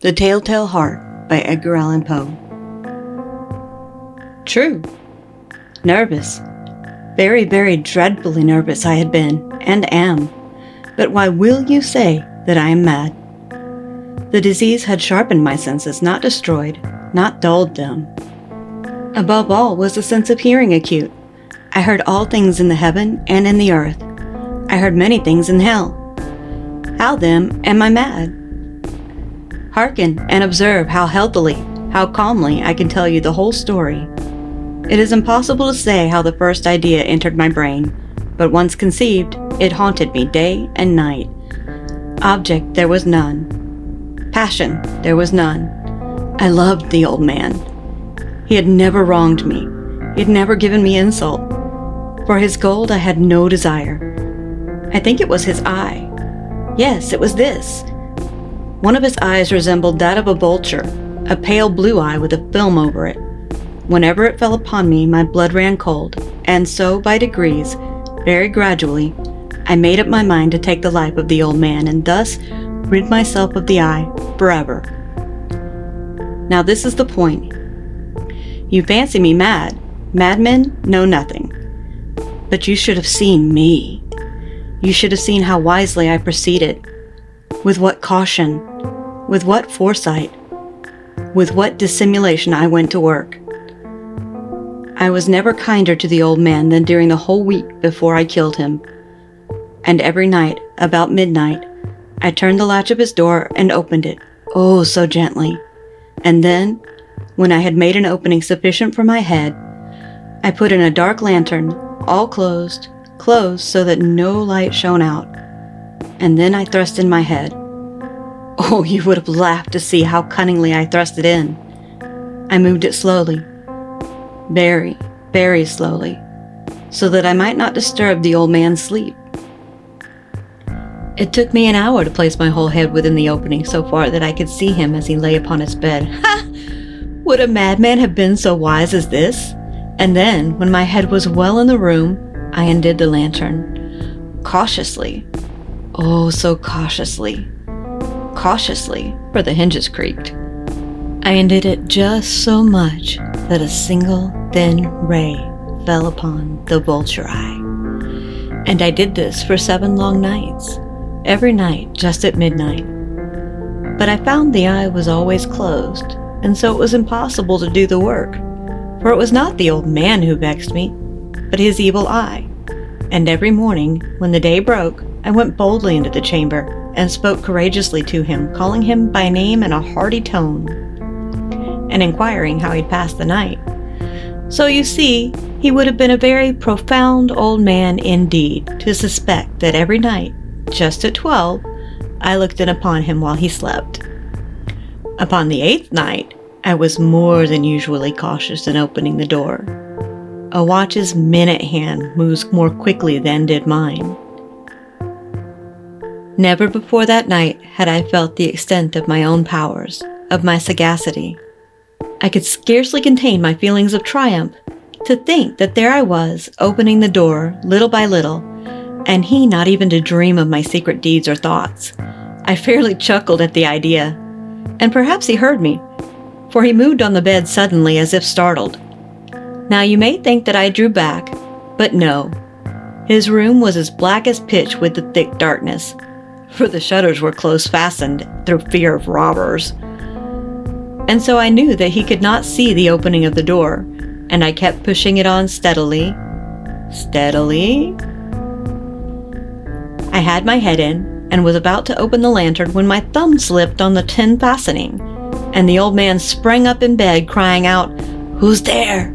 The Telltale Heart by Edgar Allan Poe. True. Nervous. Very, very dreadfully nervous I had been, and am. But why will you say that I am mad? The disease had sharpened my senses, not destroyed, not dulled them. Above all was the sense of hearing acute. I heard all things in the heaven and in the earth. I heard many things in hell. How then am I mad? Hearken and observe how healthily, how calmly I can tell you the whole story. It is impossible to say how the first idea entered my brain, but once conceived, it haunted me day and night. Object there was none. Passion there was none. I loved the old man. He had never wronged me. He had never given me insult. For his gold I had no desire. I think it was his eye. Yes, it was this. One of his eyes resembled that of a vulture, a pale blue eye with a film over it. Whenever it fell upon me, my blood ran cold, and so, by degrees, very gradually, I made up my mind to take the life of the old man, and thus rid myself of the eye forever. Now this is the point. You fancy me mad. Madmen know nothing. But you should have seen me. You should have seen how wisely I proceeded, with what caution, with what foresight, with what dissimulation I went to work. I was never kinder to the old man than during the whole week before I killed him. And every night, about midnight, I turned the latch of his door and opened it, oh, so gently. And then, when I had made an opening sufficient for my head, I put in a dark lantern, all closed so that no light shone out. And then I thrust in my head. Oh, you would have laughed to see how cunningly I thrust it in. I moved it slowly, very, very slowly, so that I might not disturb the old man's sleep. It took me an hour to place my whole head within the opening so far that I could see him as he lay upon his bed. Ha! Would a madman have been so wise as this? And then, when my head was well in the room, I undid the lantern. Cautiously. Oh, so cautiously. Cautiously, for the hinges creaked. I undid it just so much that a single thin ray fell upon the vulture eye. And I did this for 7 long nights, every night just at midnight. But I found the eye was always closed, and so it was impossible to do the work, for it was not the old man who vexed me, but his evil eye. And every morning, when the day broke, I went boldly into the chamber and spoke courageously to him, calling him by name in a hearty tone, and inquiring how he'd passed the night. So you see, he would have been a very profound old man indeed to suspect that every night, just at 12, I looked in upon him while he slept. Upon the 8th night, I was more than usually cautious in opening the door. A watch's minute hand moves more quickly than did mine. Never before that night had I felt the extent of my own powers, of my sagacity. I could scarcely contain my feelings of triumph to think that there I was, opening the door little by little, and he not even to dream of my secret deeds or thoughts. I fairly chuckled at the idea, and perhaps he heard me, for he moved on the bed suddenly as if startled. Now you may think that I drew back, but no. His room was as black as pitch with the thick darkness, for the shutters were close fastened through fear of robbers. And so I knew that he could not see the opening of the door, and I kept pushing it on steadily. Steadily. I had my head in, and was about to open the lantern when my thumb slipped on the tin fastening, and the old man sprang up in bed, crying out, "Who's there?"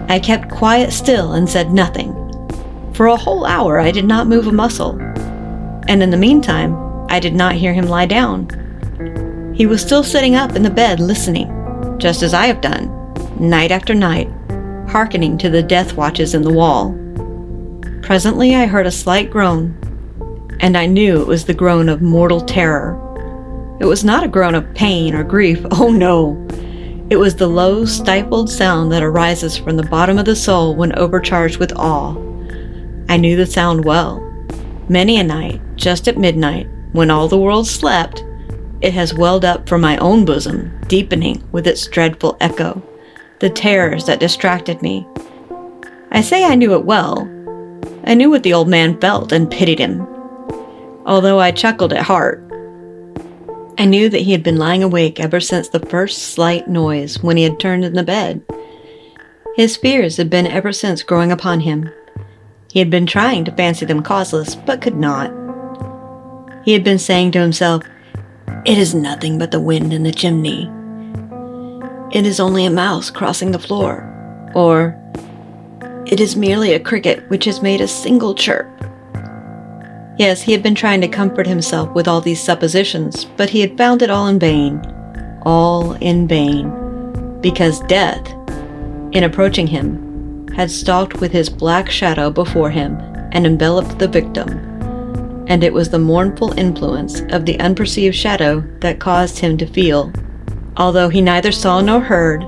I kept quite still and said nothing. For a whole hour I did not move a muscle, and in the meantime I did not hear him lie down. He was still sitting up in the bed listening, just as I have done, night after night, hearkening to the death watches in the wall. Presently I heard a slight groan, and I knew it was the groan of mortal terror. It was not a groan of pain or grief, oh no! It was the low, stifled sound that arises from the bottom of the soul when overcharged with awe. I knew the sound well. Many a night, just at midnight, when all the world slept, It has welled up from my own bosom, deepening with its dreadful echo the terrors that distracted me. I say I knew it well. I knew what the old man felt and pitied him, although I chuckled at heart. I knew that he had been lying awake ever since the first slight noise when he had turned in the bed. His fears had been ever since growing upon him. He had been trying to fancy them causeless, but could not. He had been saying to himself, "It is nothing but the wind in the chimney. It is only a mouse crossing the floor." Or, "It is merely a cricket which has made a single chirp." Yes, he had been trying to comfort himself with all these suppositions, but he had found it all in vain. All in vain. Because death, in approaching him, had stalked with his black shadow before him and enveloped the victim. And it was the mournful influence of the unperceived shadow that caused him to feel, although he neither saw nor heard,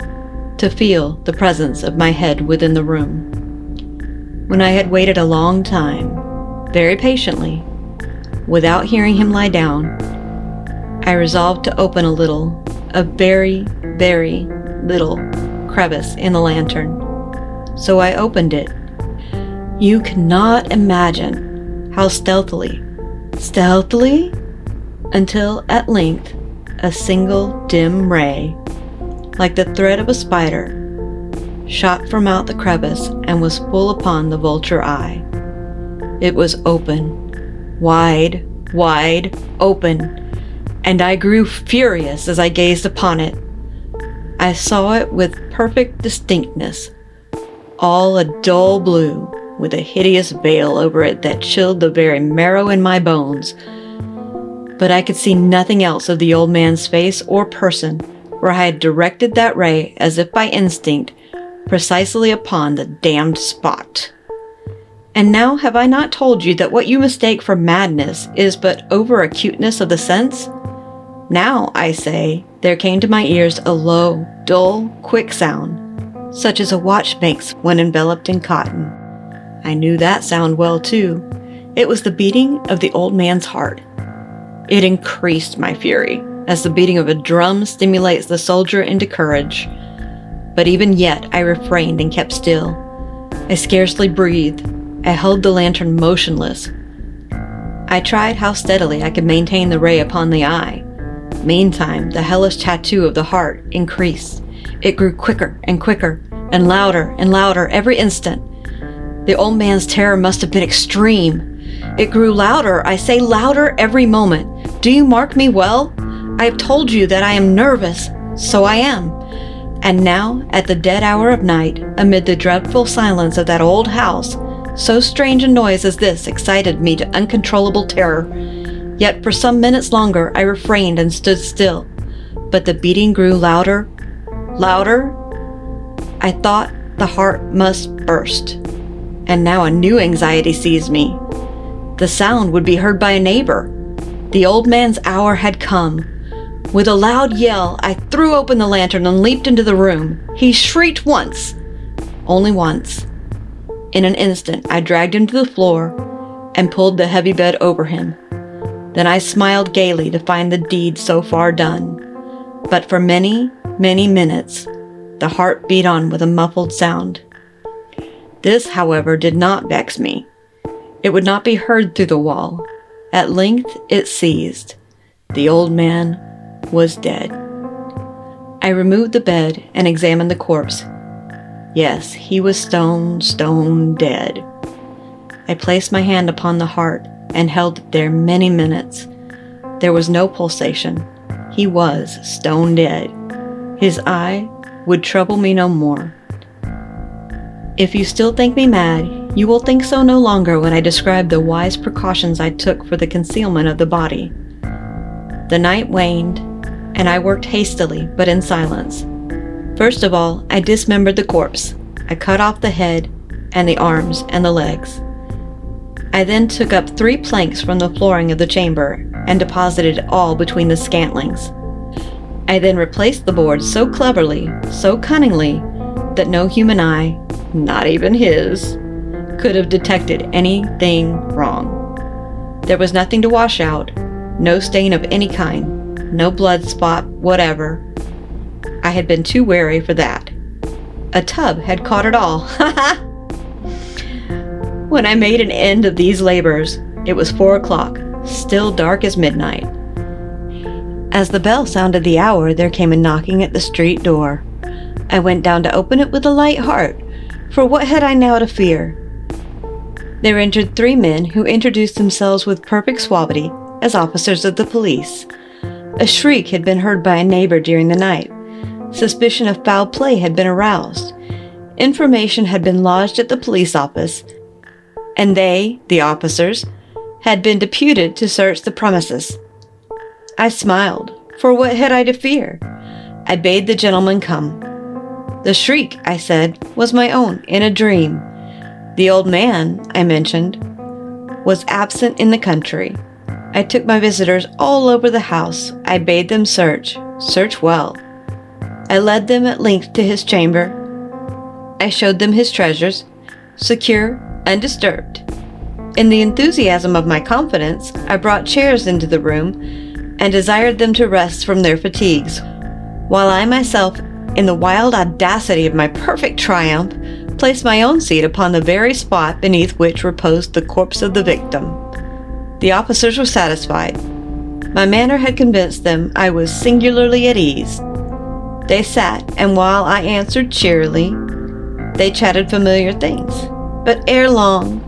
to feel the presence of my head within the room. When I had waited a long time, very patiently, without hearing him lie down, I resolved to open a very, very little crevice in the lantern. So I opened it. You cannot imagine how stealthily, until at length a single dim ray, like the thread of a spider, shot from out the crevice and was full upon the vulture eye. It was open, wide open, and I grew furious as I gazed upon it. I saw it with perfect distinctness, all a dull blue, with a hideous veil over it that chilled the very marrow in my bones. But I could see nothing else of the old man's face or person, for I had directed that ray, as if by instinct, precisely upon the damned spot. And now have I not told you that what you mistake for madness is but over-acuteness of the sense? Now, I say, there came to my ears a low, dull, quick sound, such as a watch makes when enveloped in cotton. I knew that sound well, too. It was the beating of the old man's heart. It increased my fury, as the beating of a drum stimulates the soldier into courage. But even yet I refrained and kept still. I scarcely breathed. I held the lantern motionless. I tried how steadily I could maintain the ray upon the eye. Meantime, the hellish tattoo of the heart increased. It grew quicker and quicker, and louder every instant. The old man's terror must have been extreme. It grew louder, I say louder every moment. Do you mark me well? I have told you that I am nervous. So I am. And now, at the dead hour of night, amid the dreadful silence of that old house, so strange a noise as this excited me to uncontrollable terror. Yet for some minutes longer I refrained and stood still. But the beating grew louder. I thought the heart must burst. And now a new anxiety seized me. The sound would be heard by a neighbor. The old man's hour had come. With a loud yell, I threw open the lantern and leaped into the room. He shrieked once. Only once. In an instant, I dragged him to the floor and pulled the heavy bed over him. Then I smiled gaily to find the deed so far done. But for many, many minutes, the heart beat on with a muffled sound. This, however, did not vex me. It would not be heard through the wall. At length it ceased. The old man was dead. I removed the bed and examined the corpse. Yes, he was stone dead. I placed my hand upon the heart and held it there many minutes. There was no pulsation. He was stone dead. His eye would trouble me no more. If you still think me mad, you will think so no longer when I describe the wise precautions I took for the concealment of the body. The night waned, and I worked hastily, but in silence. First of all, I dismembered the corpse. I cut off the head, and the arms, and the legs. I then took up 3 planks from the flooring of the chamber, and deposited it all between the scantlings. I then replaced the boards so cleverly, so cunningly, that no human eye, not even his, could have detected anything wrong. There was nothing to wash out, no stain of any kind. no blood spot, whatever. I had been too wary for that. A tub had caught it all. Ha ha! When I made an end of these labors, it was 4 o'clock, still dark as midnight. As the bell sounded the hour, there came a knocking at the street door. I went down to open it with a light heart, for what had I now to fear? There entered 3 men who introduced themselves with perfect suavity as officers of the police. A shriek had been heard by a neighbor during the night. Suspicion of foul play had been aroused. Information had been lodged at the police office, and they, the officers, had been deputed to search the premises. I smiled, for what had I to fear? I bade the gentleman come. The shriek, I said, was my own, in a dream. The old man, I mentioned, was absent in the country. I took my visitors all over the house. I bade them search well. I led them at length to his chamber. I showed them his treasures, secure, undisturbed. In the enthusiasm of my confidence, I brought chairs into the room and desired them to rest from their fatigues, while I myself, in the wild audacity of my perfect triumph, placed my own seat upon the very spot beneath which reposed the corpse of the victim. The officers were satisfied. My manner had convinced them I was singularly at ease. They sat, and while I answered cheerily, they chatted familiar things. But ere long,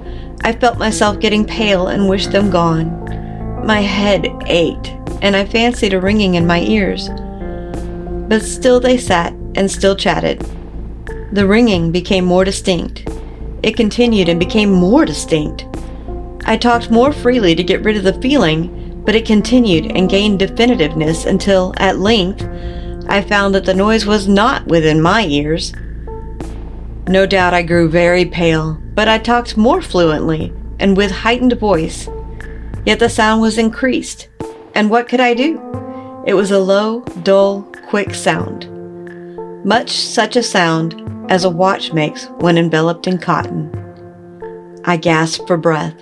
I felt myself getting pale and wished them gone. My head ached, and I fancied a ringing in my ears. But still they sat and still chatted. The ringing became more distinct. It continued and became more distinct. I talked more freely to get rid of the feeling, but it continued and gained definitiveness until, at length, I found that the noise was not within my ears. No doubt I grew very pale, but I talked more fluently and with heightened voice. Yet the sound was increased, and what could I do? It was a low, dull, quick sound, much such a sound as a watch makes when enveloped in cotton. I gasped for breath,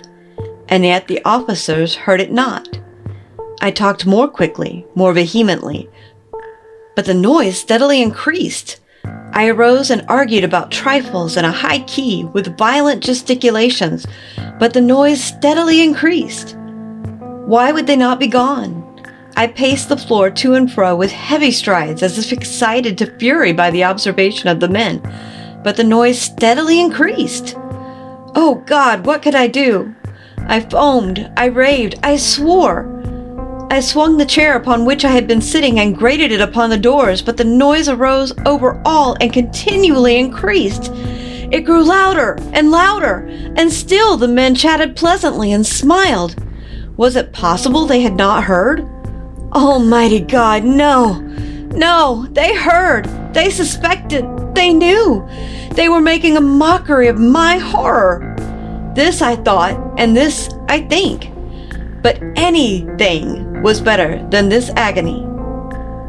and yet the officers heard it not. I talked more quickly, more vehemently, but the noise steadily increased. I arose and argued about trifles in a high key with violent gesticulations, but the noise steadily increased. Why would they not be gone? I paced the floor to and fro with heavy strides, as if excited to fury by the observation of the men, but the noise steadily increased. Oh God, what could I do? I foamed, I raved, I swore. I swung the chair upon which I had been sitting and grated it upon the doors, but the noise arose over all and continually increased. It grew louder, and still the men chatted pleasantly and smiled. Was it possible they had not heard? Almighty God, no! No, they heard, they suspected, they knew. They were making a mockery of my horror. This I thought, and this I think. But anything was better than this agony.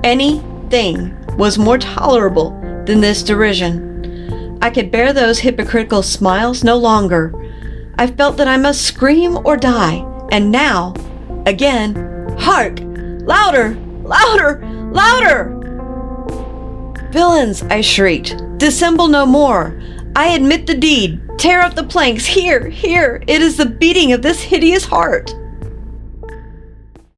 Anything was more tolerable than this derision. I could bear those hypocritical smiles no longer. I felt that I must scream or die, and now, again, hark! Louder! Louder! Louder! Villains, I shrieked, dissemble no more. I admit the deed. Tear up the planks. Here, it is the beating of this hideous heart.